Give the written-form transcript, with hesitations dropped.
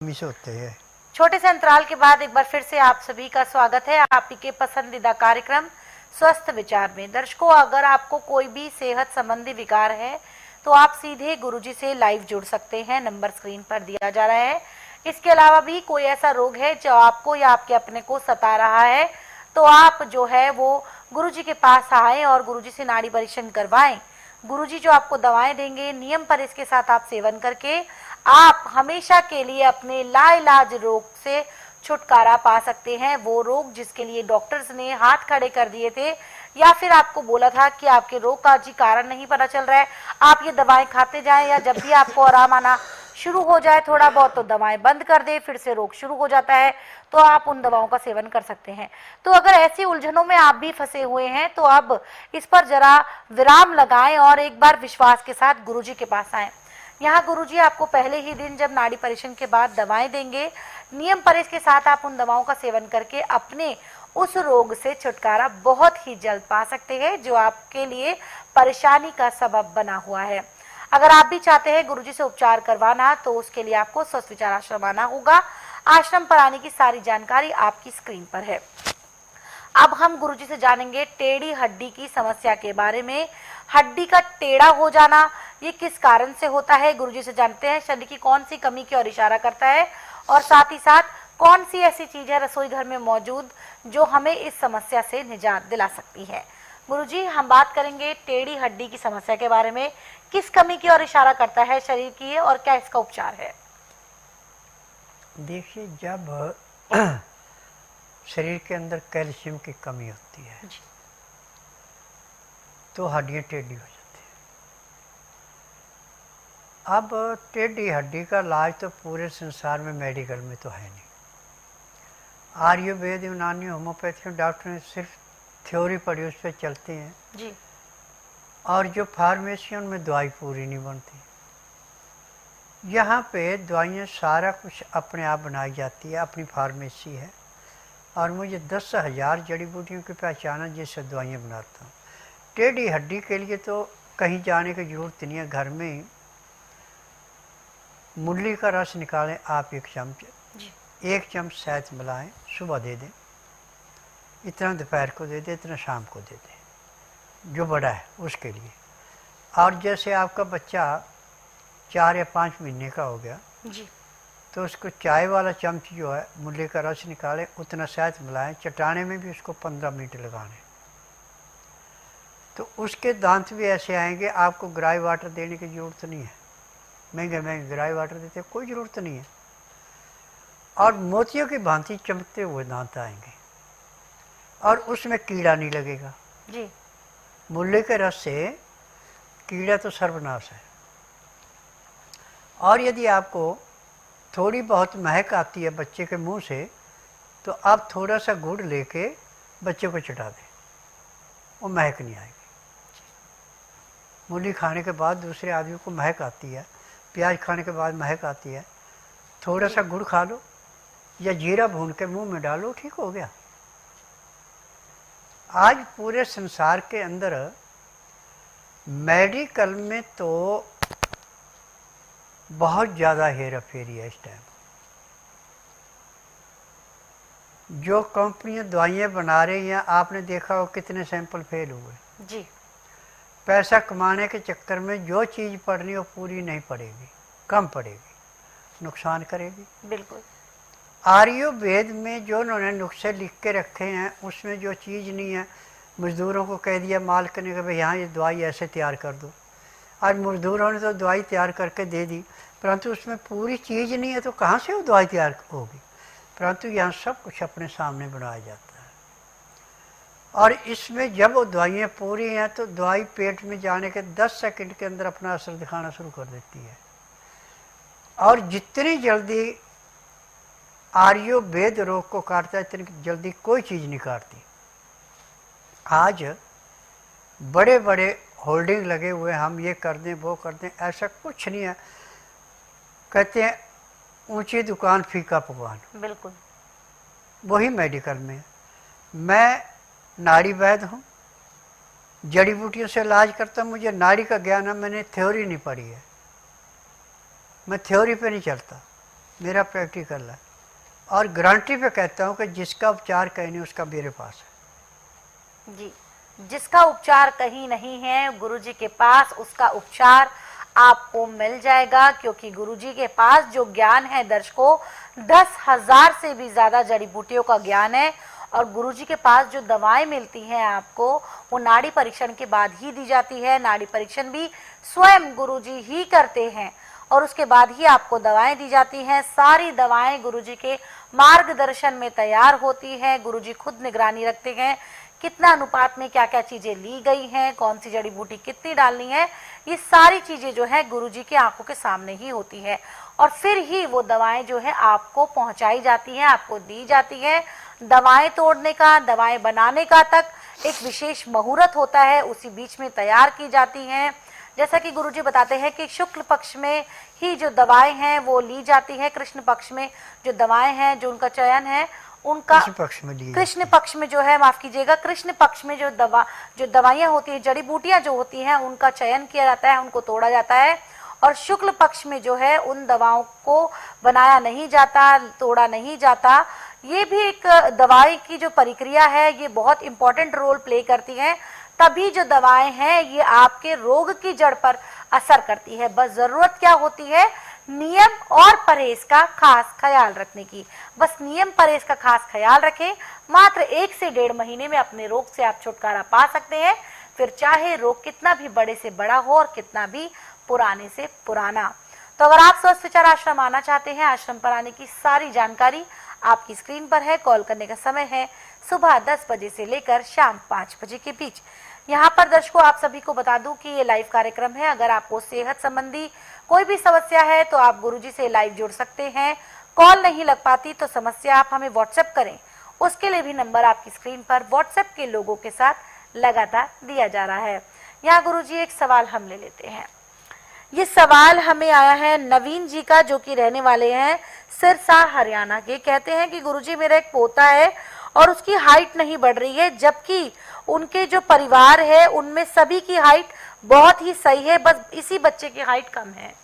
Miss होते हैं। छोटे से अंतराल के बाद एक बार फिर से आप सभी का स्वागत है आपके पसंदीदा कार्यक्रम स्वस्थ विचार में। दर्शकों, अगर आपको कोई भी सेहत संबंधी विकार है तो आप सीधे गुरुजी से लाइव जुड़ सकते हैं। नंबर स्क्रीन पर दिया जा रहा है। इसके अलावा भी कोई ऐसा रोग है जो आपको या आपके अपने को सता रहा है तो आप जो है वो गुरुजी के पास आए और गुरुजी से नाड़ी परीक्षण करवाएं। गुरुजी जो आपको दवाएं देंगे, नियम पर इसके साथ आप सेवन करके आप हमेशा के लिए अपने लाइलाज रोग से छुटकारा पा सकते हैं। वो रोग जिसके लिए डॉक्टर्स ने हाथ खड़े कर दिए थे या फिर आपको बोला था कि आपके रोग का जी कारण नहीं पता चल रहा है, आप ये दवाएं खाते जाएं या जब भी आपको आराम आना शुरू हो जाए थोड़ा बहुत तो दवाएं बंद कर दे, फिर से रोग शुरू हो जाता है तो आप उन दवाओं का सेवन कर सकते हैं। तो अगर ऐसी उलझनों में आप भी फंसे हुए हैं तो अब इस पर जरा विराम लगाएं और एक बार विश्वास के साथ गुरुजी के पास आएं। यहाँ गुरुजी आपको पहले ही दिन जब नाड़ी परीक्षण के बाद दवाएं देंगे, नियम पर इसके साथ आप उन दवाओं का सेवन करके अपने उस रोग से छुटकारा बहुत ही जल्द पा सकते हैं जो आपके लिए परेशानी का सबब बना हुआ है। अगर आप भी चाहते हैं गुरुजी से उपचार करवाना तो उसके लिए आपको स्वस्थ विचार आश्रम आना होगा। आश्रम पर आने की सारी जानकारी आपकी स्क्रीन पर है। अब हम गुरुजी से जानेंगे टेढ़ी हड्डी की समस्या के बारे में। हड्डी का टेढ़ा हो जाना ये किस कारण से होता है, गुरुजी से जानते हैं शरीर की कौन सी कमी की ओर इशारा करता है और साथ ही साथ कौन सी ऐसी चीज है रसोई घर में मौजूद जो हमें इस समस्या से निजात दिला सकती है। गुरुजी, हम बात करेंगे टेढ़ी हड्डी की समस्या के बारे में। किस कमी की ओर इशारा करता है शरीर की और क्या इसका उपचार है? देखिए, जब शरीर के अंदर कैल्शियम की कमी होती है तो हड्डियां टेढ़ी हो जाती है। अब टेढ़ी हड्डी का इलाज तो पूरे संसार में मेडिकल में तो है नहीं। आयुर्वेद, यूनानी, होम्योपैथी डॉक्टर ने सिर्फ थ्योरी पढ़ी, उस पर चलते हैं जी। और जो फार्मेसी उनमें दवाई पूरी नहीं बनती। यहाँ पे दवाइयाँ सारा कुछ अपने आप बनाई जाती है, अपनी फार्मेसी है और मुझे 10,000 जड़ी बूटियों की पहचान है जिससे दवाइयाँ बनाता हूँ। टेढ़ी हड्डी के लिए तो कहीं जाने की ज़रूरत नहीं है, घर में ही मूली का रस निकालें आप 1 चम्मच, 1 चम्मच शहद मिलाएं, सुबह दे दें, इतना दोपहर को दे दें, इतना शाम को दे दें, जो बड़ा है उसके लिए। और जैसे आपका बच्चा 4 या 5 महीने का हो गया जी। तो उसको चाय वाला चम्मच जो है मूली का रस निकालें, उतना शहद मिलाएं, चटाने में भी उसको 15 मिनट लगाने, तो उसके दांत भी ऐसे आएंगे। आपको ग्राई वाटर देने की ज़रूरत नहीं है, महंगे महंगे ग्राई वाटर देते कोई ज़रूरत नहीं है, और मोतियों की भांति चमकते हुए दांत आएंगे और उसमें कीड़ा नहीं लगेगा जी। मूली के रस से कीड़ा तो सर्वनाश है। और यदि आपको थोड़ी बहुत महक आती है बच्चे के मुंह से तो आप थोड़ा सा गुड़ लेके बच्चे को चटा दें, वो महक नहीं आएगी। मूली खाने के बाद दूसरे आदमी को महक आती है, प्याज खाने के बाद महक आती है, थोड़ा सा गुड़ खा लो या जीरा भून के मुंह में डालो, ठीक हो गया। आज पूरे संसार के अंदर मेडिकल में तो बहुत ज़्यादा हेरा फेरी है इस टाइम। जो कंपनियां दवाइयाँ बना रही हैं, आपने देखा हो कितने सैंपल फेल हुए जी। पैसा कमाने के चक्कर में जो चीज़ पढ़नी वो पूरी नहीं पड़ेगी, कम पड़ेगी, नुकसान करेगी। बिल्कुल। आयुर्वेद में जो उन्होंने नुस्खे लिख के रखे हैं उसमें जो चीज़ नहीं है, मज़दूरों को कह दिया मालिक ने कि भाई यहाँ ये दवाई ऐसे तैयार कर दो। आज मज़दूरों ने तो दवाई तैयार करके दे दी, परंतु उसमें पूरी चीज़ नहीं है तो कहाँ से वो दवाई तैयार होगी। परंतु यहाँ सब कुछ अपने सामने बनाया जाता है और इसमें जब वो दवाइयाँ पूरी हैं तो दवाई पेट में जाने के 10 सेकंड के अंदर अपना असर दिखाना शुरू कर देती है। और जितनी जल्दी आयुर्वेद रोग को काटता है इतनी जल्दी कोई चीज़ नहीं काटती। आज बड़े बड़े होल्डिंग लगे हुए, हम ये कर दें वो कर दें, ऐसा कुछ नहीं है। कहते हैं ऊंची दुकान फीका पकवान, बिल्कुल वही मेडिकल में है। मैं नाड़ी वैद्य हूँ, जड़ी बूटियों से इलाज करता हूँ, मुझे नाड़ी का ज्ञान है, मैंने थ्योरी नहीं पढ़ी है, मैं थ्योरी पे नहीं चलता, मेरा प्रैक्टिकल है और गारंटी पे कहता हूँ कि जिसका उपचार कहीं नहीं उसका मेरे पास है। जी, जिसका उपचार कहीं नहीं है गुरुजी के पास उसका उपचार आपको मिल जाएगा, क्योंकि गुरुजी के पास जो ज्ञान है दर्शकों 10,000 से भी ज्यादा जड़ी बूटियों का ज्ञान है। और गुरुजी के पास जो दवाएं मिलती हैं आपको वो नाड़ी परीक्षण के बाद ही दी जाती है। नाड़ी परीक्षण भी स्वयं गुरुजी ही करते हैं और उसके बाद ही आपको दवाएं दी जाती हैं। सारी दवाएं गुरुजी के मार्गदर्शन में तैयार होती हैं। गुरुजी खुद निगरानी रखते हैं कितना अनुपात में क्या क्या चीजें ली गई हैं, कौन सी जड़ी बूटी कितनी डालनी है, ये सारी चीजें जो है गुरुजी की आंखों के सामने ही होती है और फिर ही वो दवाएं जो है आपको पहुंचाई जाती हैं, आपको दी जाती है। दवाएं तोड़ने का, दवाएं बनाने का तक एक विशेष मुहूर्त होता है, उसी बीच में तैयार की जाती हैं। जैसा कि गुरुजी बताते हैं कि शुक्ल पक्ष में ही जो दवाएं हैं वो ली जाती है, कृष्ण पक्ष में जो दवाएं हैं जो उनका चयन है उनका कृष्ण पक्ष में जो है, माफ कीजिएगा, कृष्ण पक्ष में जो दवाइयां होती है, जड़ी बूटियां जो होती हैं उनका चयन किया जाता है, उनको तोड़ा जाता है और शुक्ल पक्ष में जो है उन दवाओं को बनाया नहीं जाता, तोड़ा नहीं जाता। ये भी एक दवाई की जो प्रक्रिया है ये बहुत इंपॉर्टेंट रोल प्ले करती है, तभी जो दवाएं हैं ये आपके रोग की जड़ पर असर करती है। बस जरूरत क्या होती है, नियम और परहेज का खास ख्याल रखने की। बस नियम परहेज का खास ख्याल रखें, मात्र 1 से 1.5 महीने में अपने रोग से आप छुटकारा पा सकते हैं, फिर चाहे रोग कितना भी बड़े से बड़ा हो और कितना भी पुराने से पुराना। तो अगर आप स्वस्थ विचार आश्रम आना चाहते हैं, आश्रम पर आने की सारी जानकारी आपकी स्क्रीन पर है। कॉल करने का समय है सुबह 10 बजे से लेकर शाम 5 बजे के बीच। यहाँ पर दर्शकों आप सभी को बता दूं कि ये लाइव कार्यक्रम है। अगर आपको सेहत संबंधी कोई भी समस्या है तो आप गुरुजी से लाइव जुड़ सकते हैं। कॉल नहीं लग पाती तो समस्या आप हमें व्हाट्सएप करें, उसके लिए भी नंबर आपकी स्क्रीन पर व्हाट्सएप के लोगों के साथ लगातार दिया जा रहा है। यहाँ गुरुजी एक सवाल हम ले लेते हैं। ये सवाल हमें आया है नवीन जी का, जो कि रहने वाले हैं सिरसा हरियाणा के। कहते हैं कि गुरुजी मेरा एक पोता है और उसकी हाइट नहीं बढ़ रही है, जबकि उनके जो परिवार है उनमें सभी की हाइट बहुत ही सही है, बस इसी बच्चे की हाइट कम है।